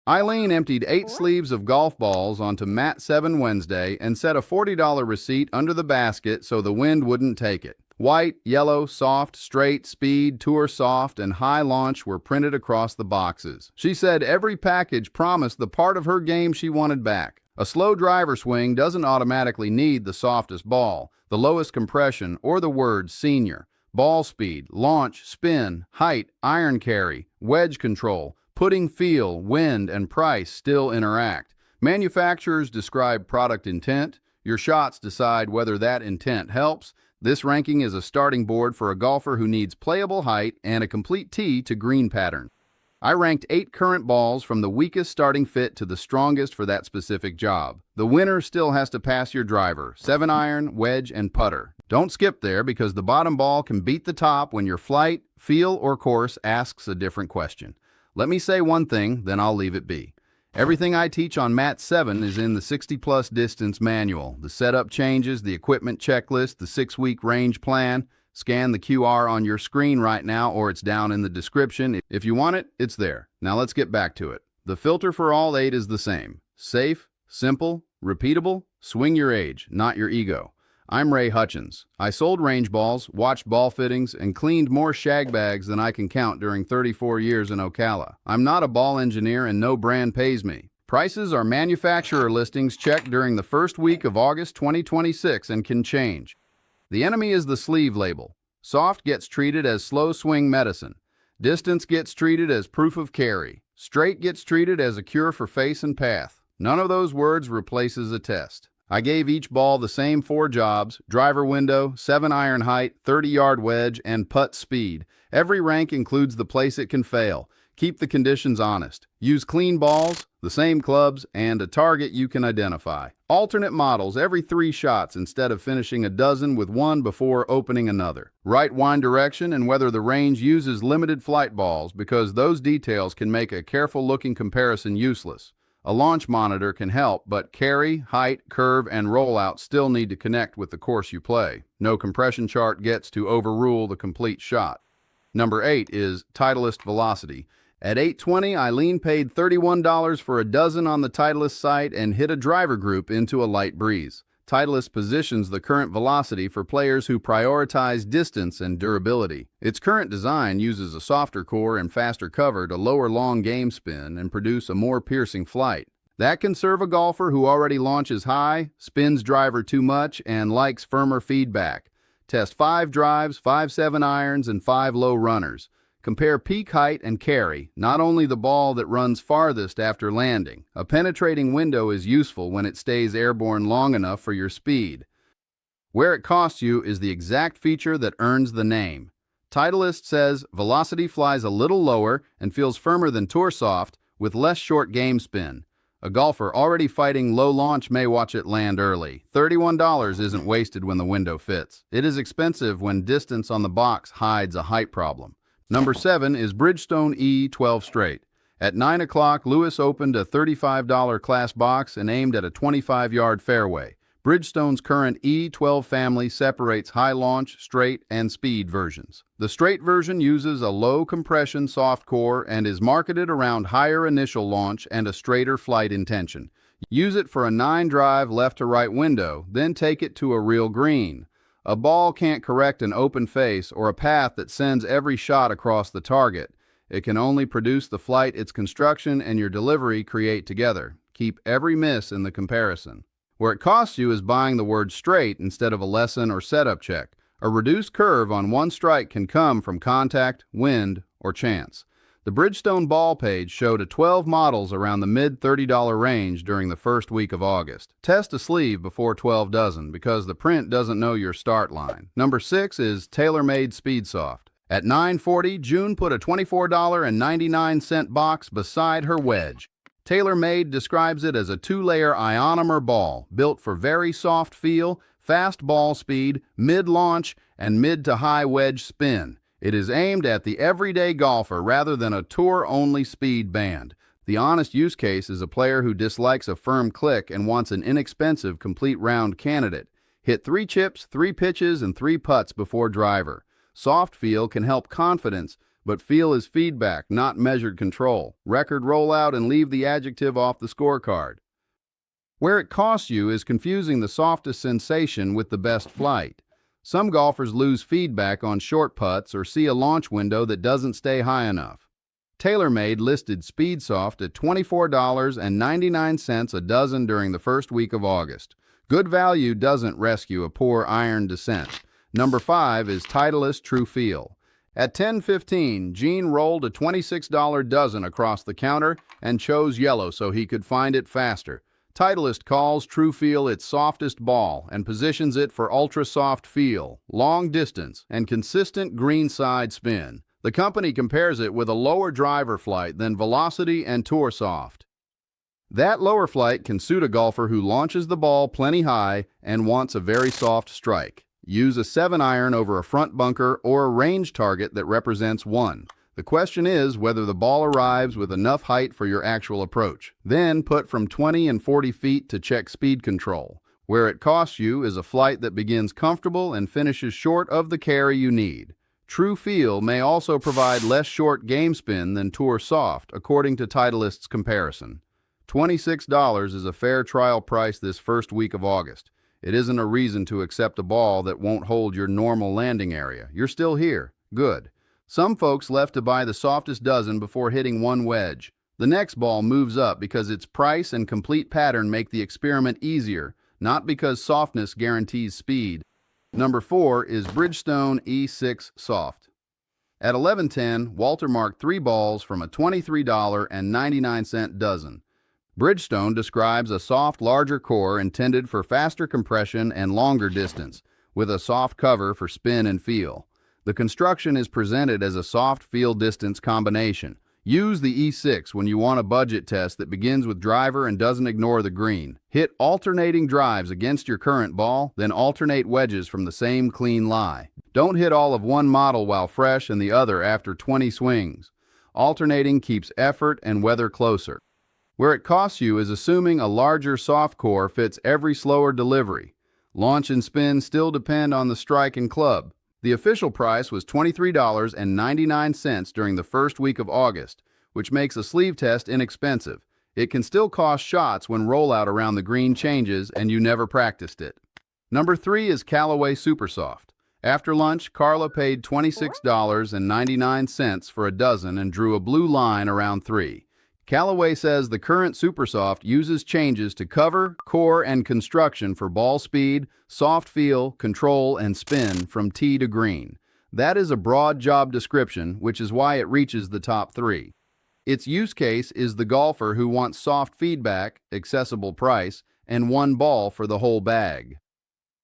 Eileen emptied 8 sleeves of golf balls onto mat 7 Wednesday and set a $40 receipt under the basket so the wind wouldn't take it. White, yellow, soft, straight, speed, tour soft, and high launch were printed across the boxes. She said every package promised the part of her game she wanted back. A slow driver swing doesn't automatically need the softest ball, the lowest compression, or the word senior. Ball speed, launch, spin, height, iron carry, wedge control, putting feel, wind, and price still interact. Manufacturers describe product intent. Your shots decide whether that intent helps. This ranking is a starting board for a golfer who needs playable height and a complete tee to green pattern. I ranked 8 current balls from the weakest starting fit to the strongest for that specific job. The winner still has to pass your driver, 7-iron, wedge, and putter. Don't skip there because the bottom ball can beat the top when your flight, feel, or course asks a different question. Let me say one thing, then I'll leave it be. Everything I teach on Mat 7 is in the 60-plus distance manual. The setup changes, the equipment checklist, the 6-week range plan. Scan the QR on your screen right now or it's down in the description. If you want it, it's there. Now let's get back to it. The filter for all 8 is the same. Safe, simple, repeatable, swing your age, not your ego. I'm Ray Hutchins. I sold range balls, watched ball fittings, and cleaned more shag bags than I can count during 34 years in Ocala. I'm not a ball engineer and no brand pays me. Prices are manufacturer listings checked during the first week of August 2026 and can change. The enemy is the sleeve label. Soft gets treated as slow swing medicine. Distance gets treated as proof of carry. Straight gets treated as a cure for face and path. None of those words replaces a test. I gave each ball the same 4 jobs: driver window, 7-iron height, 30-yard wedge, and putt speed. Every rank includes the place it can fail. Keep the conditions honest. Use clean balls, the same clubs, and a target you can identify. Alternate models every 3 shots instead of finishing a dozen with one before opening another. Right wind direction and whether the range uses limited flight balls because those details can make a careful-looking comparison useless. A launch monitor can help, but carry, height, curve, and rollout still need to connect with the course you play. No compression chart gets to overrule the complete shot. Number 8 is Titleist Velocity. At $8.20, Eileen paid $31 for a dozen on the Titleist site and hit a driver group into a light breeze. Titleist positions the current velocity for players who prioritize distance and durability. Its current design uses a softer core and faster cover to lower long game spin and produce a more piercing flight. That can serve a golfer who already launches high, spins driver too much, and likes firmer feedback. Test 5 drives, 5 7-irons, and 5 low runners. Compare peak height and carry, not only the ball that runs farthest after landing. A penetrating window is useful when it stays airborne long enough for your speed. Where it costs you is the exact feature that earns the name. Titleist says velocity flies a little lower and feels firmer than Tour Soft with less short game spin. A golfer already fighting low launch may watch it land early. $31 isn't wasted when the window fits. It is expensive when distance on the box hides a height problem. Number 7 is Bridgestone E 12 Straight. At 9 o'clock, Lewis opened a $35 class box and aimed at a 25-yard fairway. Bridgestone's current E12 family separates high launch, straight, and speed versions. The straight version uses a low compression soft core and is marketed around higher initial launch and a straighter flight intention. Use it for a 9-drive left to right window, then take it to a real green. A ball can't correct an open face or a path that sends every shot across the target. It can only produce the flight its construction and your delivery create together. Keep every miss in the comparison. Where it costs you is buying the word straight instead of a lesson or setup check. A reduced curve on one strike can come from contact, wind, or chance. The Bridgestone ball page showed 12 models around the mid-$30 range during the first week of August. Test a sleeve before 12 dozen because the print doesn't know your start line. Number 6 is TaylorMade SpeedSoft. At 9:40, June put a $24.99 box beside her wedge. TaylorMade describes it as a 2-layer ionomer ball built for very soft feel, fast ball speed, mid-launch, and mid to high wedge spin. It is aimed at the everyday golfer rather than a tour-only speed band. The honest use case is a player who dislikes a firm click and wants an inexpensive complete round candidate. Hit 3 chips, 3 pitches, and 3 putts before driver. Soft feel can help confidence, But feel is feedback, not measured control. Record rollout and leave the adjective off the scorecard. Where it costs you is confusing the softest sensation with the best flight. Some golfers lose feedback on short putts or see a launch window that doesn't stay high enough. TaylorMade listed SpeedSoft at $24.99 a dozen during the first week of August. Good value doesn't rescue a poor iron descent. Number 5 is Titleist TrueFeel. At 10:15, Gene rolled a $26 dozen across the counter and chose yellow so he could find it faster. Titleist calls TrueFeel its softest ball and positions it for ultra-soft feel, long distance, and consistent greenside spin. The company compares it with a lower driver flight than Velocity and TourSoft. That lower flight can suit a golfer who launches the ball plenty high and wants a very soft strike. Use a 7-iron over a front bunker or a range target that represents 1. The question is whether the ball arrives with enough height for your actual approach. Then put from 20 and 40 feet to check speed control. Where it costs you is a flight that begins comfortable and finishes short of the carry you need. TrueFeel may also provide less short game spin than TourSoft, according to Titleist's comparison. $26 is a fair trial price this first week of August. It isn't a reason to accept a ball that won't hold your normal landing area. You're still here. Good. Some folks left to buy the softest dozen before hitting one wedge. The next ball moves up because its price and complete pattern make the experiment easier, not because softness guarantees speed. Number 4 is Bridgestone E6 Soft. At 11:10, Walter marked 3 balls from a $23.99 dozen. Bridgestone describes a soft, larger core intended for faster compression and longer distance, with a soft cover for spin and feel. The construction is presented as a soft feel distance combination. Use the E6 when you want a budget test that begins with driver and doesn't ignore the green. Hit alternating drives against your current ball, then alternate wedges from the same clean lie. Don't hit all of one model while fresh and the other after 20 swings. Alternating keeps effort and weather closer. Where it costs you is assuming a larger soft core fits every slower delivery. Launch and spin still depend on the strike and club. The official price was $23.99 during the first week of August, which makes a sleeve test inexpensive. It can still cost shots when rollout around the green changes and you never practiced it. Number 3 is Callaway Supersoft. After lunch, Carla paid $26.99 for a dozen and drew a blue line around 3. Callaway says the current Supersoft uses changes to cover, core, and construction for ball speed, soft feel, control, and spin from tee to green. That is a broad job description, which is why it reaches the top 3. Its use case is the golfer who wants soft feedback, accessible price, and 1 ball for the whole bag.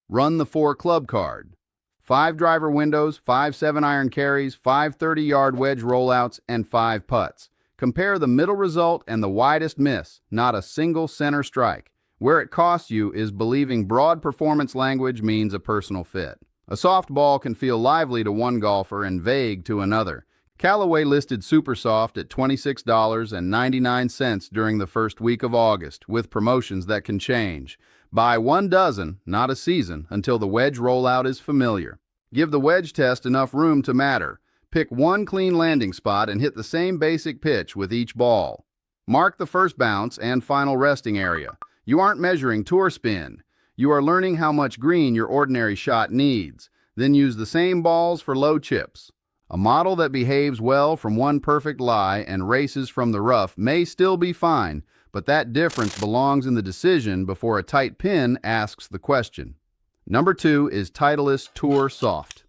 Run the 4 club card. 5 driver windows, 5 7-iron carries, 5 30-yard wedge rollouts, and 5 putts. Compare the middle result and the widest miss, not a single center strike. Where it costs you is believing broad performance language means a personal fit. A soft ball can feel lively to one golfer and vague to another. Callaway listed Supersoft at $26.99 during the first week of August, with promotions that can change. Buy 1 dozen, not a season, until the wedge rollout is familiar. Give the wedge test enough room to matter. Pick 1 clean landing spot and hit the same basic pitch with each ball. Mark the first bounce and final resting area. You aren't measuring tour spin. You are learning how much green your ordinary shot needs. Then use the same balls for low chips. A model that behaves well from 1 perfect lie and races from the rough may still be fine, but that difference belongs in the decision before a tight pin asks the question. Number 2 is Titleist Tour Soft.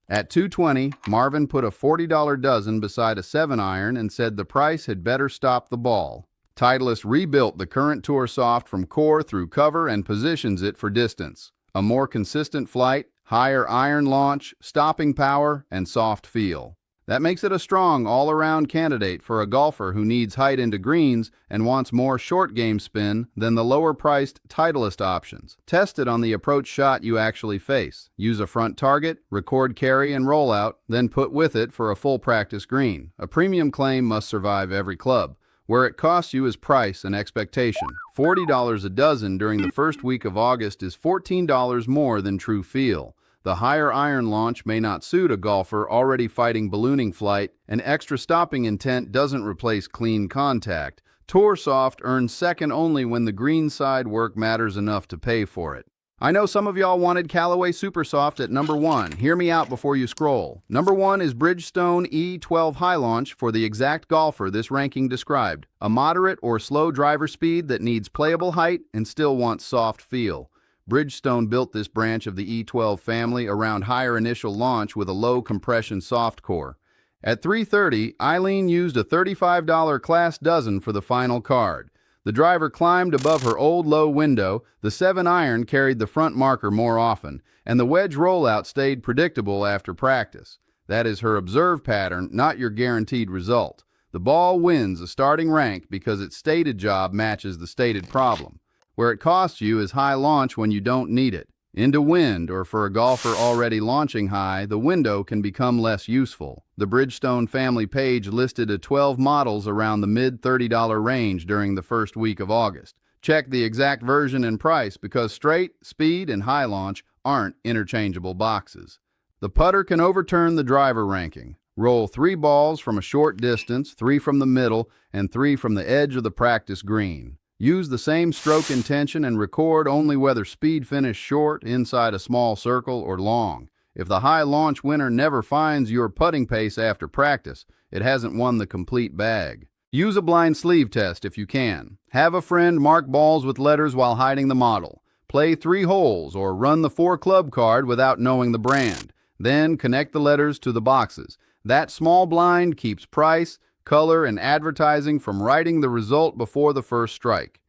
At 2:20, Marvin put a $40 dozen beside a 7-iron and said the price had better stop the ball. Titleist rebuilt the current TourSoft from core through cover and positions it for distance. A more consistent flight, higher iron launch, stopping power, and soft feel. That makes it a strong all-around candidate for a golfer who needs height into greens and wants more short game spin than the lower-priced Titleist options. Test it on the approach shot you actually face. Use a front target, record carry and rollout, then put with it for a full practice green. A premium claim must survive every club. Where it costs you is price and expectation. $40 a dozen during the first week of August is $14 more than TrueFeel. The higher iron launch may not suit a golfer already fighting ballooning flight, and extra stopping intent doesn't replace clean contact. Tour Soft earns second only when the greenside work matters enough to pay for it. I know some of y'all wanted Callaway Super Soft at number 1. Hear me out before you scroll. Number 1 is Bridgestone E12 High Launch for the exact golfer this ranking described. A moderate or slow driver speed that needs playable height and still wants soft feel. Bridgestone built this branch of the E12 family around higher initial launch with a low compression soft core. At 3:30, Eileen used a $35 class dozen for the final card. The driver climbed above her old low window, the 7-iron carried the front marker more often, and the wedge rollout stayed predictable after practice. That is her observed pattern, not your guaranteed result. The ball wins a starting rank because its stated job matches the stated problem. Where it costs you is high launch when you don't need it. Into wind, or for a golfer already launching high, the window can become less useful. The Bridgestone family page listed 12 models around the mid-$30 range during the first week of August. Check the exact version and price because straight, speed, and high launch aren't interchangeable boxes. The putter can overturn the driver ranking. Roll 3 balls from a short distance, 3 from the middle, and 3 from the edge of the practice green. Use the same stroke intention and record only whether speed finished short, inside a small circle, or long. If the high launch winner never finds your putting pace after practice, it hasn't won the complete bag. Use a blind sleeve test if you can. Have a friend mark balls with letters while hiding the model. Play 3 holes or run the 4 club card without knowing the brand. Then connect the letters to the boxes. That small blind keeps price, color, and advertising from writing the result before the first strike.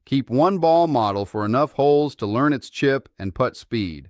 Keep 1 ball model for enough holes to learn its chip and putt speed.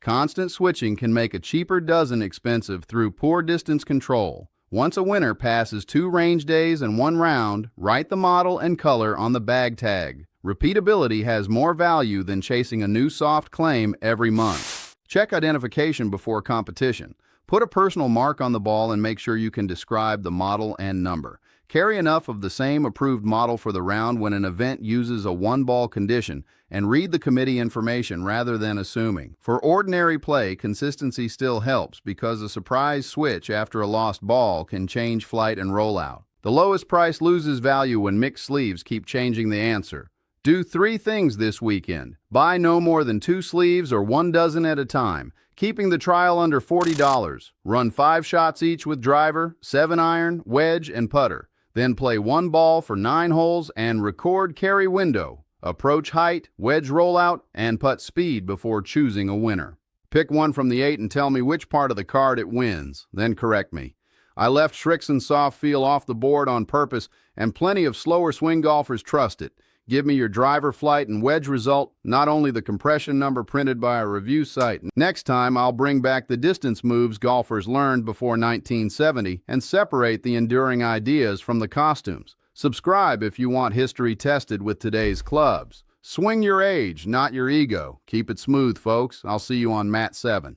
Constant switching can make a cheaper dozen expensive through poor distance control. Once a winner passes 2 range days and 1 round, write the model and color on the bag tag. Repeatability has more value than chasing a new soft claim every month. Check identification before competition. Put a personal mark on the ball and make sure you can describe the model and number. Carry enough of the same approved model for the round when an event uses a 1-ball condition, and read the committee information rather than assuming. For ordinary play, consistency still helps because a surprise switch after a lost ball can change flight and rollout. The lowest price loses value when mixed sleeves keep changing the answer. Do 3 things this weekend. Buy no more than 2 sleeves or 1 dozen at a time, keeping the trial under $40. Run 5 shots each with driver, 7-iron, wedge, and putter. Then play 1 ball for 9 holes and record carry window, approach height, wedge rollout, and putt speed before choosing a winner. Pick one from the 8 and tell me which part of the card it wins, then correct me. I left Srixon Soft Feel off the board on purpose, and plenty of slower swing golfers trust it. Give me your driver flight and wedge result, not only the compression number printed by a review site. Next time, I'll bring back the distance moves golfers learned before 1970 and separate the enduring ideas from the costumes. Subscribe if you want history tested with today's clubs. Swing your age, not your ego. Keep it smooth, folks. I'll see you on Mat 7.